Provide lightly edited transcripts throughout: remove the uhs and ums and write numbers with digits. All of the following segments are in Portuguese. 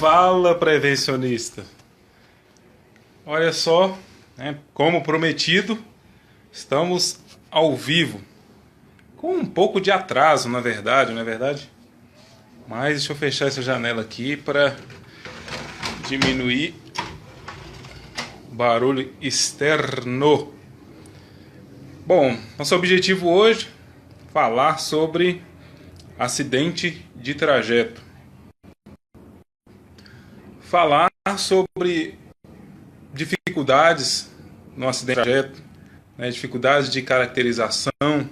Fala, prevencionista. Olha só, né, como prometido, estamos ao vivo. Com um pouco de atraso, na verdade, não é verdade? Mas deixa eu fechar essa janela aqui para diminuir o barulho externo. Bom, nosso objetivo hoje é falar sobre acidente de trajeto. Falar sobre dificuldades no acidente de trajeto, né, dificuldades de caracterização,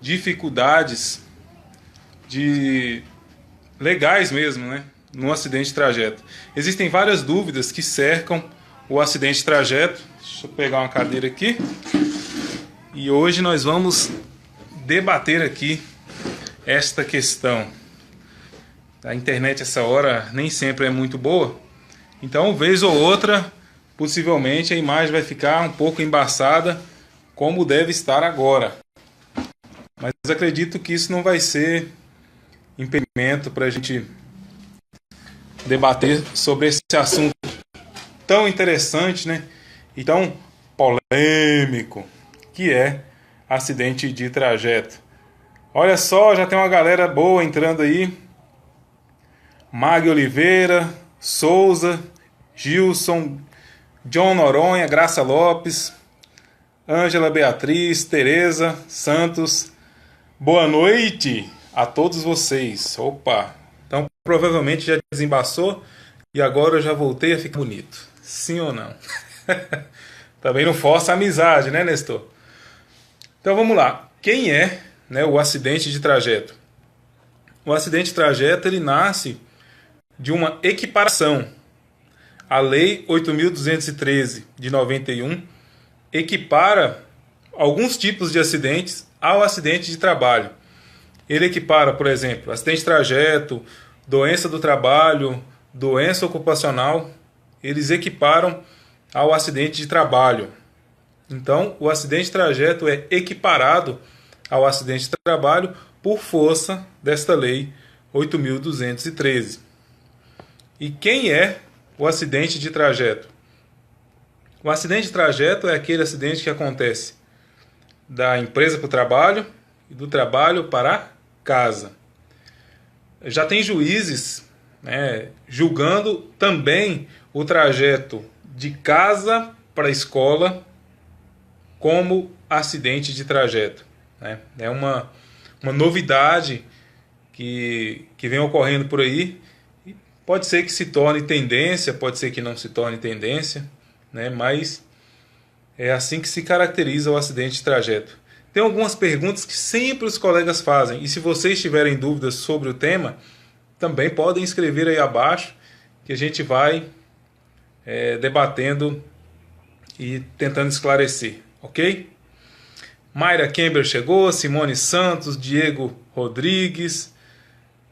dificuldades legais mesmo, né, no acidente de trajeto. Existem várias dúvidas que cercam o acidente de trajeto. Deixa eu pegar uma cadeira aqui. E hoje nós vamos debater aqui esta questão. A internet essa hora nem sempre é muito boa, então vez ou outra possivelmente a imagem vai ficar um pouco embaçada, como deve estar agora. Mas acredito que isso não vai ser impedimento para a gente debater sobre esse assunto tão interessante, né, e tão polêmico, que é acidente de trajeto. Olha só, já tem uma galera boa entrando aí. Mag Oliveira, Souza, Gilson, John Noronha, Graça Lopes, Ângela Beatriz, Tereza Santos. Boa noite a todos vocês. Opa, então provavelmente já desembaçou e agora eu já voltei a ficar bonito. Sim ou não? Também não força a amizade, né, Nestor? Então vamos lá. Quem é, né, o acidente de trajeto? O acidente de trajeto ele nasce de uma equiparação. A Lei 8.213 de 91 equipara alguns tipos de acidentes ao acidente de trabalho. Ele equipara, por exemplo, acidente de trajeto, doença do trabalho, doença ocupacional, eles equiparam ao acidente de trabalho. Então, o acidente de trajeto é equiparado ao acidente de trabalho por força desta Lei 8.213. E quem é o acidente de trajeto? O acidente de trajeto é aquele acidente que acontece da empresa para o trabalho e do trabalho para casa. Já tem juízes, né, julgando também o trajeto de casa para a escola como acidente de trajeto, né? É uma novidade que vem ocorrendo por aí. Pode ser que se torne tendência, pode ser que não se torne tendência, né? Mas é assim que se caracteriza o acidente de trajeto. Tem algumas perguntas que sempre os colegas fazem, e se vocês tiverem dúvidas sobre o tema, também podem escrever aí abaixo, que a gente vai debatendo e tentando esclarecer, ok? Mayra Kember chegou, Simone Santos, Diego Rodrigues,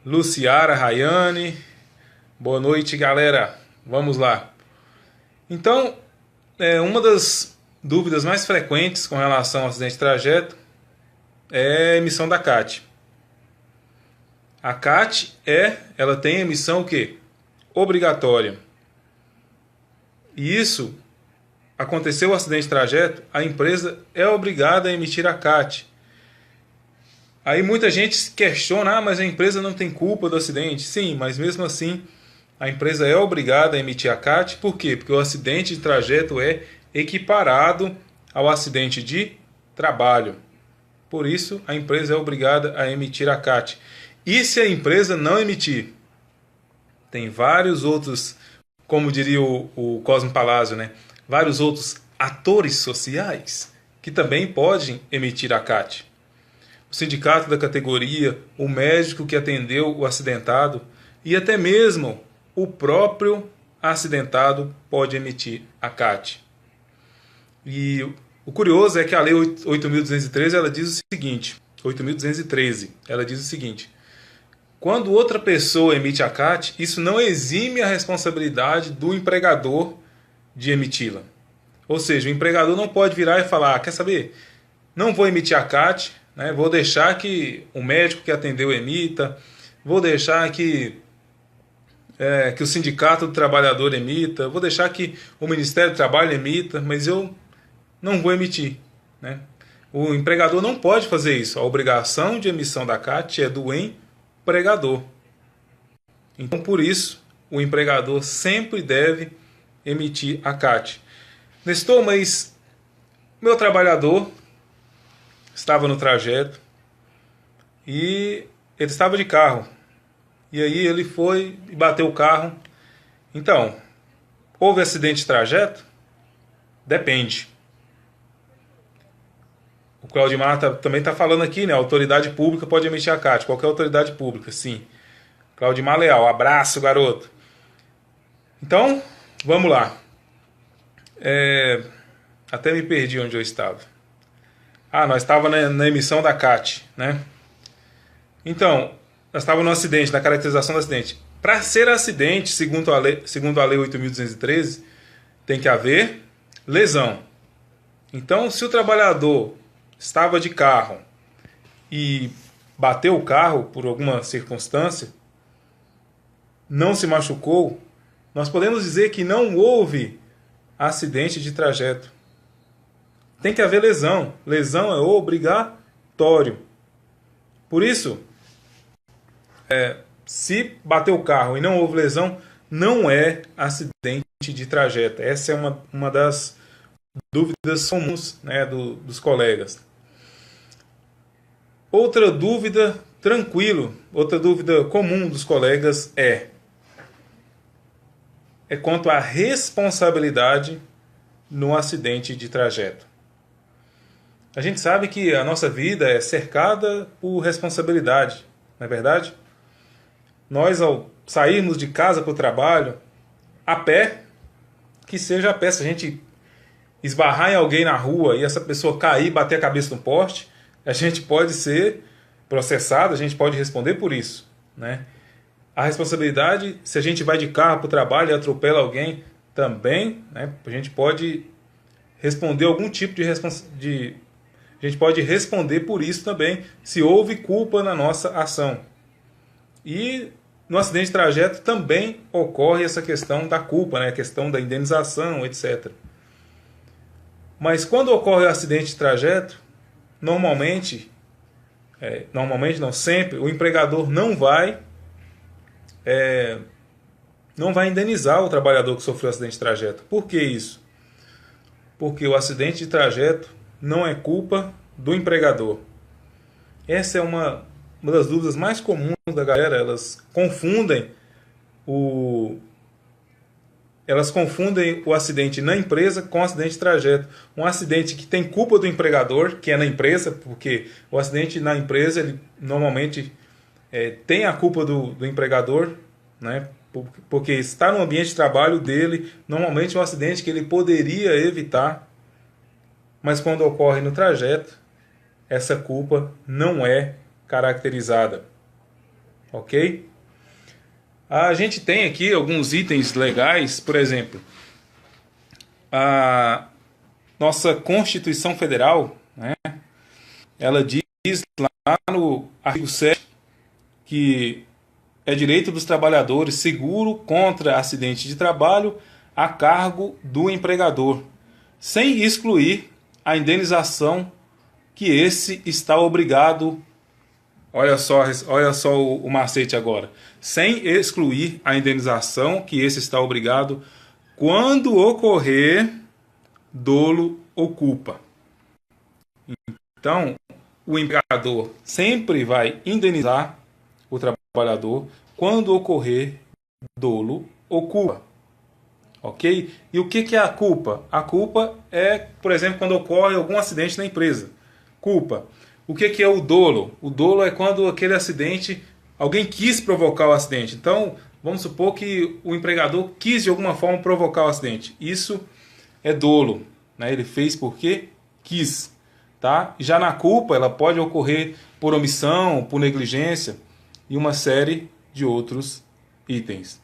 Luciara Rayane. Boa noite, galera. Vamos lá. Então, uma das dúvidas mais frequentes com relação ao acidente de trajeto é a emissão da CAT. A CAT ela tem emissão o quê? Obrigatória. E isso, aconteceu o acidente de trajeto, a empresa é obrigada a emitir a CAT. Aí muita gente questiona, mas a empresa não tem culpa do acidente. Sim, mas mesmo assim a empresa é obrigada a emitir a CAT. Por quê? Porque o acidente de trajeto é equiparado ao acidente de trabalho. Por isso, a empresa é obrigada a emitir a CAT. E se a empresa não emitir? Tem vários outros, como diria o Cosmo Palazzo, né? Vários outros atores sociais que também podem emitir a CAT. O sindicato da categoria, o médico que atendeu o acidentado e até mesmo o próprio acidentado pode emitir a CAT. E o curioso é que a Lei 8.213 ela diz o seguinte, 8.213, ela diz o seguinte: quando outra pessoa emite a CAT, isso não exime a responsabilidade do empregador de emiti-la. Ou seja, o empregador não pode virar e falar, quer saber, não vou emitir a CAT, né, vou deixar que o médico que atendeu emita, vou deixar que que o Sindicato do Trabalhador emita, vou deixar que o Ministério do Trabalho emita, mas eu não vou emitir, né? O empregador não pode fazer isso. A obrigação de emissão da CAT é do empregador. Então, por isso, o empregador sempre deve emitir a CAT. Nestor, mas meu trabalhador estava no trajeto e ele estava de carro. E aí ele foi e bateu o carro. Então, houve acidente de trajeto? Depende. O Claudimar também está falando aqui, né? A autoridade pública pode emitir a CAT. Qualquer autoridade pública, sim. Claudimar Leal, abraço, garoto. Então, vamos lá. Até me perdi onde eu estava. Nós estávamos na emissão da CAT, né? Então, nós estávamos no acidente, na caracterização do acidente. Para ser acidente, segundo a lei 8.213, tem que haver lesão. Então, se o trabalhador estava de carro e bateu o carro por alguma circunstância, não se machucou, nós podemos dizer que não houve acidente de trajeto. Tem que haver lesão. Lesão é obrigatório. Por isso, se bateu o carro e não houve lesão, não é acidente de trajeto. Essa é uma das dúvidas comuns, né, dos colegas. Outra dúvida, outra dúvida comum dos colegas é quanto à responsabilidade no acidente de trajeto. A gente sabe que a nossa vida é cercada por responsabilidade, não é verdade? Nós, ao sairmos de casa para o trabalho, a pé, que seja a pé, se a gente esbarrar em alguém na rua e essa pessoa cair e bater a cabeça no poste, a gente pode ser processado, a gente pode responder por isso, né? A responsabilidade, se a gente vai de carro para o trabalho e atropela alguém, também, né, a gente pode responder algum tipo de a gente pode responder por isso também, se houve culpa na nossa ação. E no acidente de trajeto também ocorre essa questão da culpa, né, a questão da indenização, etc. Mas quando ocorre o acidente de trajeto, normalmente não sempre, o empregador não vai indenizar o trabalhador que sofreu acidente de trajeto. Por que isso? Porque o acidente de trajeto não é culpa do empregador. Essa é uma das dúvidas mais comuns da galera. Elas confundem o acidente na empresa com o acidente de trajeto. Um acidente que tem culpa do empregador, que é na empresa, porque o acidente na empresa, ele normalmente tem a culpa do empregador, né? Porque está no ambiente de trabalho dele, normalmente é um acidente que ele poderia evitar, mas quando ocorre no trajeto, essa culpa não é caracterizada. Ok? A gente tem aqui alguns itens legais, por exemplo, a nossa Constituição Federal, né, ela diz lá no artigo 7 que é direito dos trabalhadores seguro contra acidente de trabalho a cargo do empregador, sem excluir a indenização que esse está obrigado. Olha só o macete agora. Sem excluir a indenização que esse está obrigado quando ocorrer dolo ou culpa. Então, o empregador sempre vai indenizar o trabalhador quando ocorrer dolo ou culpa. Ok? E o que é a culpa? A culpa é, por exemplo, quando ocorre algum acidente na empresa. Culpa. O que é o dolo? O dolo é quando aquele acidente, alguém quis provocar o acidente. Então, vamos supor que o empregador quis de alguma forma provocar o acidente. Isso é dolo, né? Ele fez porque quis. Tá? Já na culpa, ela pode ocorrer por omissão, por negligência e uma série de outros itens.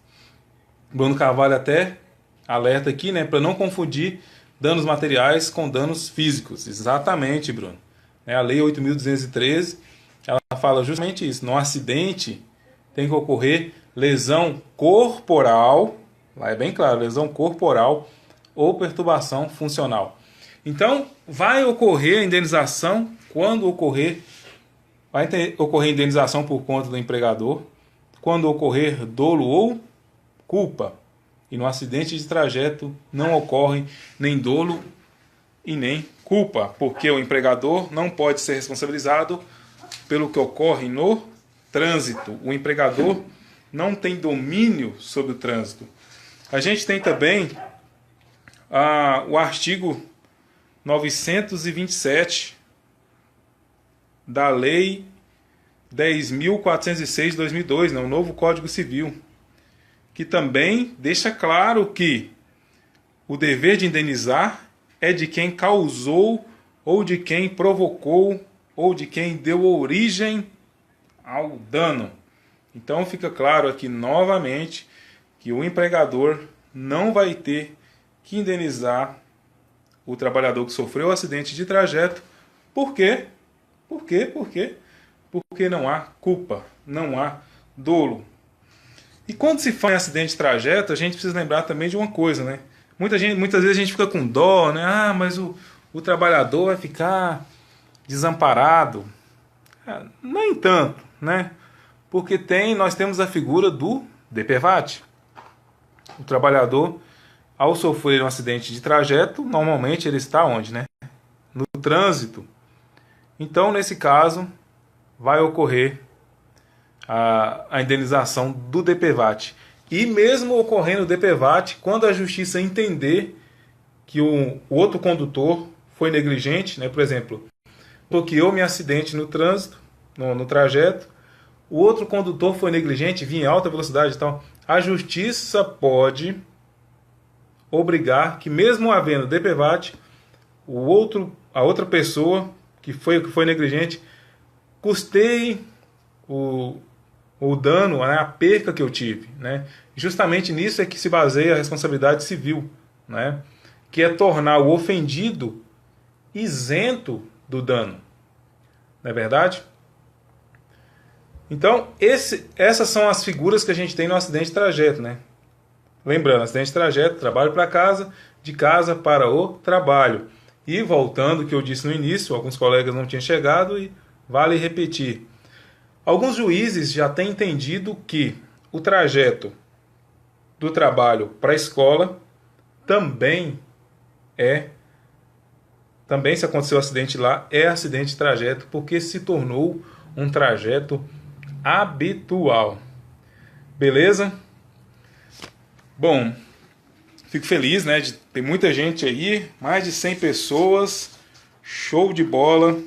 Bruno Carvalho até alerta aqui, né, para não confundir danos materiais com danos físicos. Exatamente, Bruno. A Lei 8.213, ela fala justamente isso. No acidente tem que ocorrer lesão corporal, lá é bem claro, lesão corporal ou perturbação funcional. Então, vai ocorrer a indenização quando ocorrer, ocorrer indenização por conta do empregador, quando ocorrer dolo ou culpa. E no acidente de trajeto não ocorre nem dolo e nem culpa, porque o empregador não pode ser responsabilizado pelo que ocorre no trânsito. O empregador não tem domínio sobre o trânsito. A gente tem também o artigo 927 da Lei 10.406 de 2002, o novo Código Civil, que também deixa claro que o dever de indenizar é de quem causou, ou de quem provocou, ou de quem deu origem ao dano. Então fica claro aqui novamente que o empregador não vai ter que indenizar o trabalhador que sofreu o acidente de trajeto. Por quê? Por quê? Por quê? Porque não há culpa, não há dolo. E quando se fala em acidente de trajeto, a gente precisa lembrar também de uma coisa, né? Muitas vezes a gente fica com dó, né? Ah, mas o trabalhador vai ficar desamparado. Nem tanto, né? Porque nós temos a figura do DPVAT. O trabalhador, ao sofrer um acidente de trajeto, normalmente ele está onde, né? No trânsito. Então, nesse caso, vai ocorrer a indenização do DPVAT. E mesmo ocorrendo o DPVAT, quando a justiça entender que o outro condutor foi negligente, né? Por exemplo, que eu me acidente no trânsito, no trajeto, o outro condutor foi negligente, vinha em alta velocidade e tal, a justiça pode obrigar que, mesmo havendo DPVAT, a outra pessoa que foi negligente custeie o dano, né, a perca que eu tive, né? Justamente nisso é que se baseia a responsabilidade civil, né? Que é tornar o ofendido isento do dano. Não é verdade? Então, essas são as figuras que a gente tem no acidente de trajeto, né? Lembrando, acidente de trajeto, trabalho para casa, de casa para o trabalho. E voltando ao que eu disse no início, alguns colegas não tinham chegado e vale repetir. Alguns juízes já têm entendido que o trajeto do trabalho para a escola também se aconteceu um acidente lá, é acidente de trajeto, porque se tornou um trajeto habitual. Beleza? Bom, fico feliz, né, de ter muita gente aí, mais de 100 pessoas, show de bola.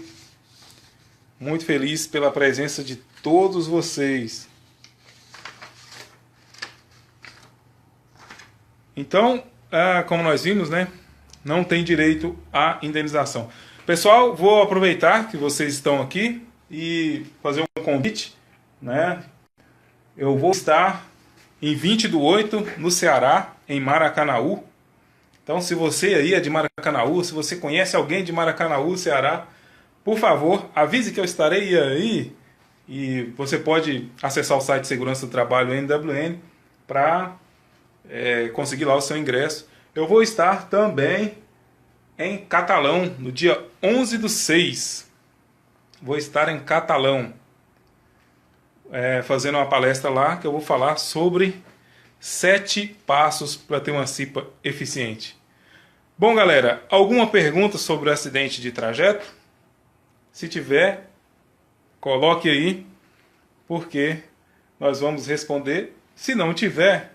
Muito feliz pela presença de todos vocês. Então, como nós vimos, né, não tem direito à indenização. Pessoal, vou aproveitar que vocês estão aqui e fazer um convite, né? Eu vou estar em 20/8 no Ceará, em Maracanaú. Então, se você aí é de Maracanaú, se você conhece alguém de Maracanaú, Ceará, por favor, avise que eu estarei aí. E você pode acessar o site de Segurança do Trabalho NWN para conseguir lá o seu ingresso. Eu vou estar também em Catalão no dia 11/6. Vou estar em Catalão fazendo uma palestra lá que eu vou falar sobre 7 passos para ter uma CIPA eficiente. Bom, galera, alguma pergunta sobre o acidente de trajeto? Se tiver, coloque aí, porque nós vamos responder. Se não tiver,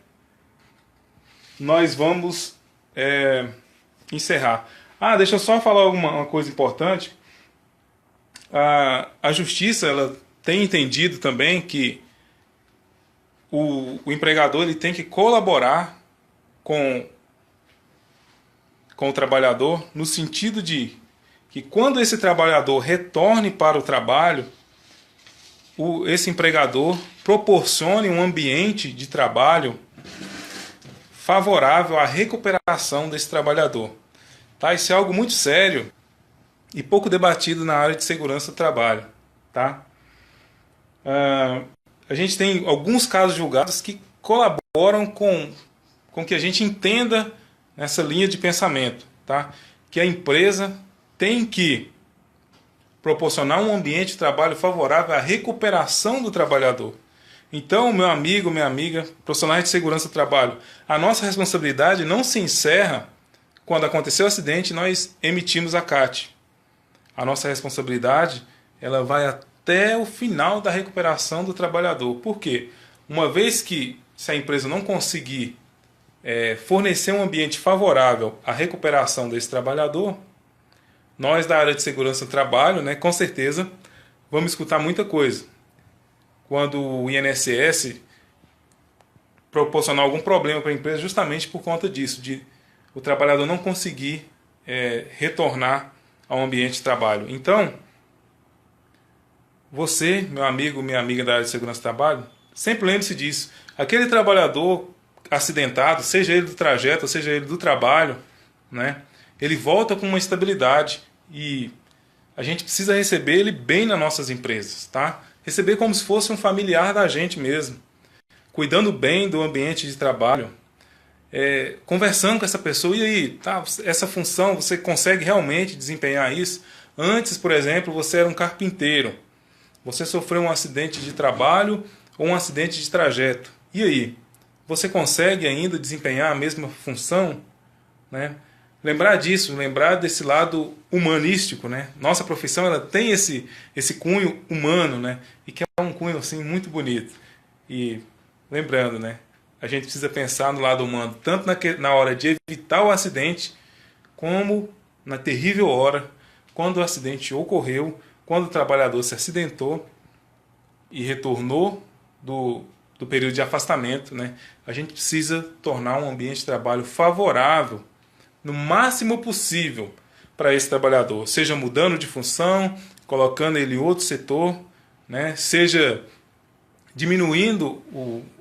nós vamos encerrar. Deixa eu só falar uma coisa importante. A justiça ela tem entendido também que o empregador ele tem que colaborar com o trabalhador, no sentido de que quando esse trabalhador retorne para o trabalho, esse empregador proporcione um ambiente de trabalho favorável à recuperação desse trabalhador. Tá? Isso é algo muito sério e pouco debatido na área de segurança do trabalho. Tá? a gente tem alguns casos julgados que colaboram com que a gente entenda nessa linha de pensamento, tá? Que a empresa tem que proporcionar um ambiente de trabalho favorável à recuperação do trabalhador. Então, meu amigo, minha amiga, profissionais de segurança do trabalho, a nossa responsabilidade não se encerra quando aconteceu o acidente e nós emitimos a CAT. A nossa responsabilidade, ela vai até o final da recuperação do trabalhador. Por quê? Uma vez que, se a empresa não conseguir fornecer um ambiente favorável à recuperação desse trabalhador, nós da área de segurança do trabalho, né, com certeza, vamos escutar muita coisa. Quando o INSS proporcionar algum problema para a empresa, justamente por conta disso, de o trabalhador não conseguir retornar ao ambiente de trabalho. Então, você, meu amigo, minha amiga da área de segurança do trabalho, sempre lembre-se disso. Aquele trabalhador acidentado, seja ele do trajeto, ou seja ele do trabalho, né, ele volta com uma estabilidade e a gente precisa receber ele bem nas nossas empresas, tá? Receber como se fosse um familiar da gente mesmo, cuidando bem do ambiente de trabalho, conversando com essa pessoa, e aí, tá, essa função, você consegue realmente desempenhar isso? Antes, por exemplo, você era um carpinteiro, você sofreu um acidente de trabalho ou um acidente de trajeto, e aí? Você consegue ainda desempenhar a mesma função? Né? Lembrar disso, lembrar desse lado humanístico, né? Nossa profissão, ela tem esse cunho humano, né? E que é um cunho assim muito bonito. E lembrando, né? A gente precisa pensar no lado humano, tanto na hora de evitar o acidente, como na terrível hora, quando o acidente ocorreu, quando o trabalhador se acidentou e retornou do período de afastamento, né? A gente precisa tornar um ambiente de trabalho favorável no máximo possível para esse trabalhador, seja mudando de função, colocando ele em outro setor, né? Seja diminuindo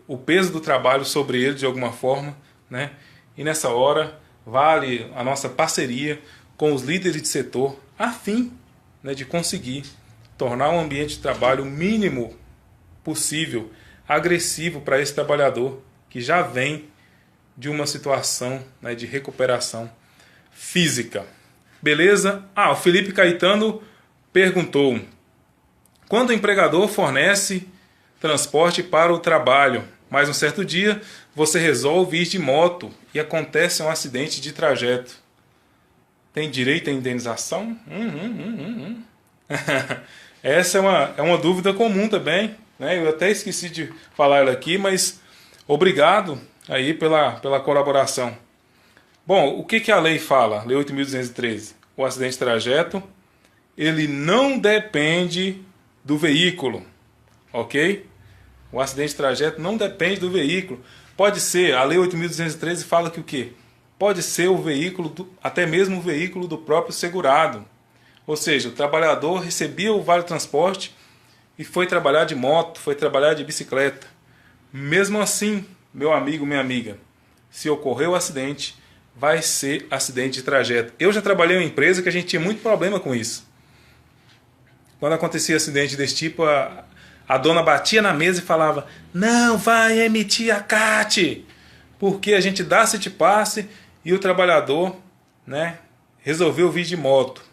o peso do trabalho sobre ele de alguma forma, né? E nessa hora vale a nossa parceria com os líderes de setor a fim, né, de conseguir tornar um ambiente de trabalho o mínimo possível agressivo para esse trabalhador que já vem de uma situação, né, de recuperação física. Beleza? O Felipe Caetano perguntou: quando o empregador fornece transporte para o trabalho, mas um certo dia você resolve ir de moto e acontece um acidente de trajeto, tem direito à indenização? Essa é uma dúvida comum também, né? Eu até esqueci de falar ela aqui, mas obrigado aí pela colaboração. Bom, o que a lei fala? Lei 8.213. O acidente de trajeto, ele não depende do veículo, ok? O acidente de trajeto não depende do veículo. Pode ser, a Lei 8.213 fala que o quê? Pode ser o veículo, até mesmo o veículo do próprio segurado. Ou seja, o trabalhador recebia o vale transporte e foi trabalhar de moto, foi trabalhar de bicicleta. Mesmo assim, meu amigo, minha amiga, se ocorreu o acidente, vai ser acidente de trajeto. Eu já trabalhei em uma empresa que a gente tinha muito problema com isso. Quando acontecia acidente desse tipo, a dona batia na mesa e falava: não vai emitir a CAT, porque a gente dá city passe e o trabalhador, né, resolveu vir de moto.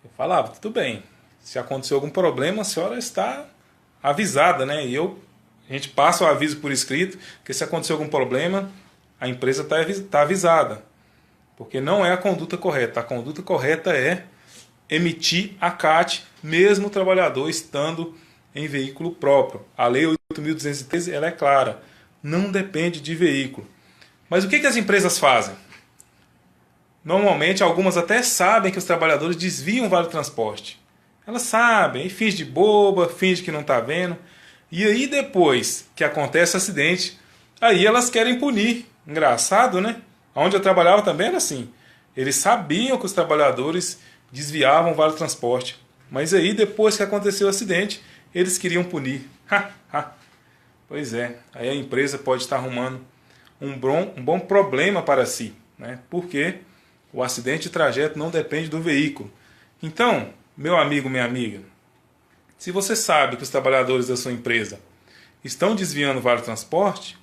Eu falava: tudo bem, se aconteceu algum problema, a senhora está avisada, né? E a gente passa o aviso por escrito, que se acontecer algum problema, a empresa está avisada. Porque não é a conduta correta. A conduta correta é emitir a CAT, mesmo o trabalhador estando em veículo próprio. A Lei 8.213 ela é clara, não depende de veículo. Mas o que as empresas fazem? Normalmente, algumas até sabem que os trabalhadores desviam o vale transporte. Elas sabem, e fingem de boba, fingem que não está vendo. E aí depois que acontece o acidente, aí elas querem punir. Engraçado, né? Onde eu trabalhava também era assim. Eles sabiam que os trabalhadores desviavam o vale transporte. Mas aí depois que aconteceu o acidente, eles queriam punir. Pois é, aí a empresa pode estar arrumando um bom problema para si, né? Porque o acidente de trajeto não depende do veículo. Então, meu amigo, minha amiga, Se você sabe que os trabalhadores da sua empresa estão desviando o vale transporte,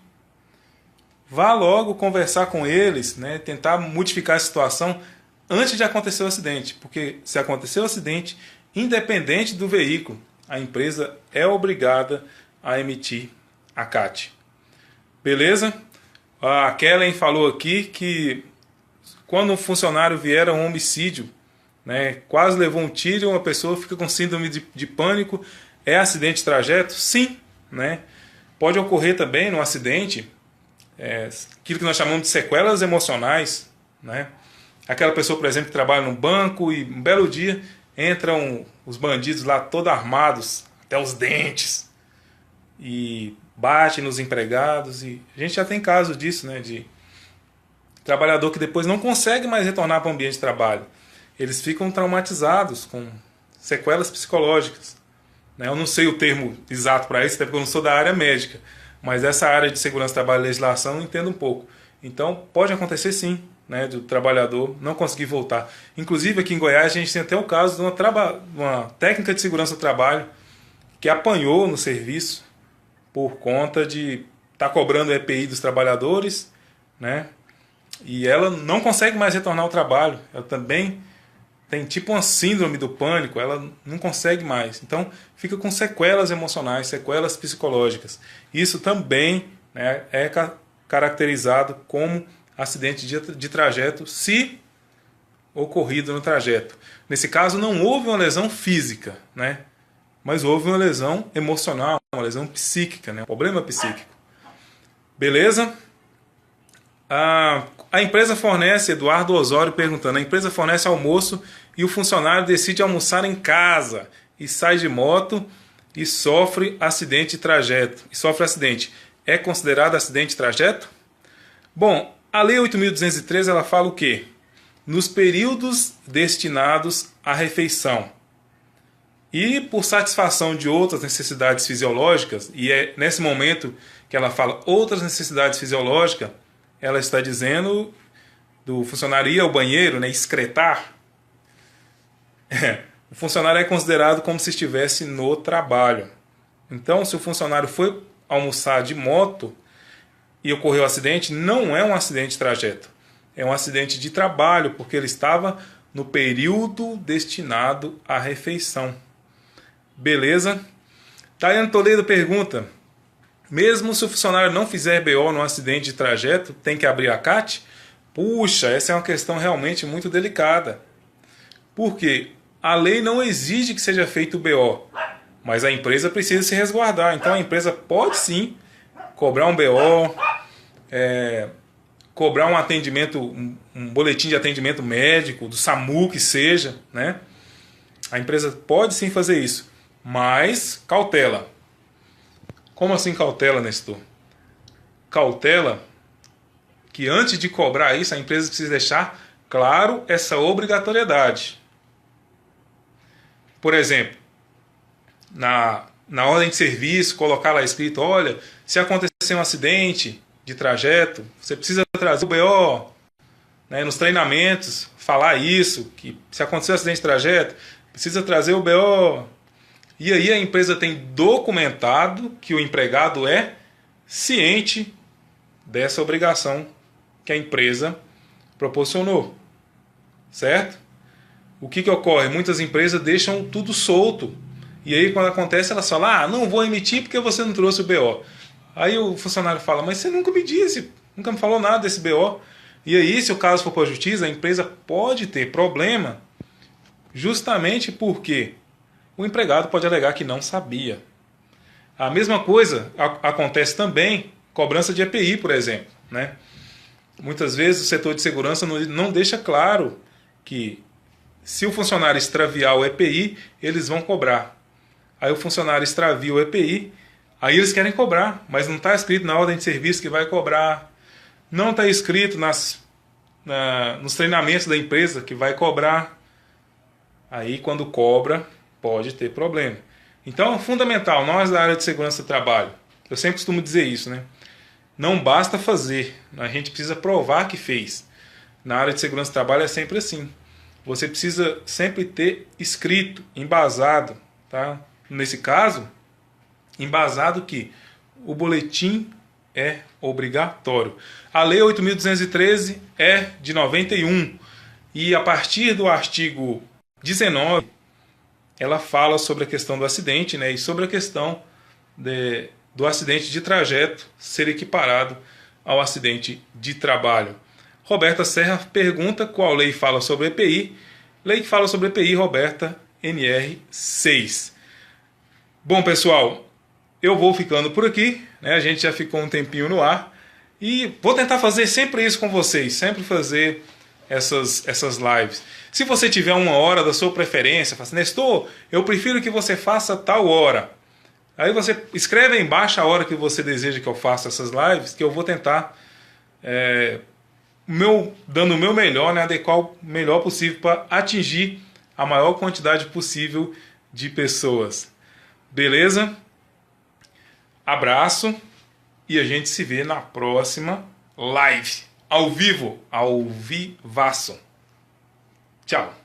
vá logo conversar com eles, né, tentar modificar a situação antes de acontecer o acidente. Porque se acontecer o acidente, independente do veículo, a empresa é obrigada a emitir a CAT. Beleza? A Kellen falou aqui que quando um funcionário vier a um homicídio, né, quase levou um tiro e uma pessoa fica com síndrome de pânico, é acidente de trajeto? Sim. Né? Pode ocorrer também no acidente aquilo que nós chamamos de sequelas emocionais. Né? Aquela pessoa, por exemplo, que trabalha num banco e um belo dia entram os bandidos lá todos armados até os dentes e batem nos empregados. E a gente já tem casos disso, né, de trabalhador que depois não consegue mais retornar para o ambiente de trabalho. Eles ficam traumatizados, com sequelas psicológicas. Né? Eu não sei o termo exato para isso, até porque eu não sou da área médica, mas essa área de segurança do trabalho e legislação eu entendo um pouco. Então pode acontecer sim, né, do trabalhador não conseguir voltar. Inclusive aqui em Goiás a gente tem até o caso de uma técnica de segurança do trabalho que apanhou no serviço por conta de estar cobrando o EPI dos trabalhadores, né? E ela não consegue mais retornar ao trabalho. Ela também tem tipo uma síndrome do pânico, ela não consegue mais. Então fica com sequelas emocionais, sequelas psicológicas. Isso também, né, é caracterizado como acidente de trajeto, se ocorrido no trajeto. Nesse caso não houve uma lesão física, né, mas houve uma lesão emocional, uma lesão psíquica, né, um problema psíquico. Beleza? A empresa fornece, Eduardo Osório perguntando, a empresa fornece almoço e o funcionário decide almoçar em casa e sai de moto e sofre acidente de trajeto. É considerado acidente de trajeto? Bom, a Lei 8.203 ela fala o quê? Nos períodos destinados à refeição e por satisfação de outras necessidades fisiológicas, e é nesse momento que ela fala outras necessidades fisiológicas, ela está dizendo do funcionário ir ao banheiro, né, excretar. O funcionário é considerado como se estivesse no trabalho. Então, se o funcionário foi almoçar de moto e ocorreu um acidente, não é um acidente de trajeto. É um acidente de trabalho, porque ele estava no período destinado à refeição. Beleza? Tayane Toledo pergunta, mesmo se o funcionário não fizer BO no acidente de trajeto, tem que abrir a CAT? Puxa, essa é uma questão realmente muito delicada. Por quê? A lei não exige que seja feito o BO, mas a empresa precisa se resguardar. Então a empresa pode sim cobrar um BO, cobrar um atendimento, um boletim de atendimento médico, do SAMU que seja, né? A empresa pode sim fazer isso, mas cautela. Como assim cautela, Nestor? Cautela que antes de cobrar isso, a empresa precisa deixar claro essa obrigatoriedade. Por exemplo, na ordem de serviço, colocar lá escrito, olha, se acontecer um acidente de trajeto, você precisa trazer o BO, né, nos treinamentos, falar isso, que se acontecer um acidente de trajeto, precisa trazer o BO. E aí a empresa tem documentado que o empregado é ciente dessa obrigação que a empresa proporcionou. Certo? O que ocorre? Muitas empresas deixam tudo solto. E aí quando acontece elas falam, não vou emitir porque você não trouxe o BO. Aí o funcionário fala, mas você nunca me disse, nunca me falou nada desse BO. E aí se o caso for para a justiça, a empresa pode ter problema justamente porque o empregado pode alegar que não sabia. A mesma coisa acontece também cobrança de EPI, por exemplo, né? Muitas vezes o setor de segurança não deixa claro que se o funcionário extraviar o EPI, eles vão cobrar. Aí o funcionário extravia o EPI, aí eles querem cobrar, mas não está escrito na ordem de serviço que vai cobrar. Não está escrito nos treinamentos da empresa que vai cobrar. Aí quando cobra, pode ter problema. Então é fundamental, nós da área de segurança do trabalho, eu sempre costumo dizer isso, né? Não basta fazer, a gente precisa provar que fez. Na área de segurança do trabalho é sempre assim. Você precisa sempre ter escrito, embasado, tá? nesse caso, embasado que o boletim é obrigatório. A Lei 8.213 é de 91 e a partir do artigo 19 ela fala sobre a questão do acidente, né, e sobre a questão do acidente de trajeto ser equiparado ao acidente de trabalho. Roberta Serra pergunta qual lei fala sobre EPI. Lei que fala sobre EPI, Roberta, NR 6. Bom, pessoal, eu vou ficando por aqui, né? A gente já ficou um tempinho no ar e vou tentar fazer sempre isso com vocês, sempre fazer essas lives. Se você tiver uma hora da sua preferência, fala assim, Nestor, eu prefiro que você faça tal hora. Aí você escreve aí embaixo a hora que você deseja que eu faça essas lives, que eu vou tentar dando o meu melhor, né, adequar o melhor possível para atingir a maior quantidade possível de pessoas. Beleza? Abraço e a gente se vê na próxima live. Ao vivo, ao vivaço. Tchau.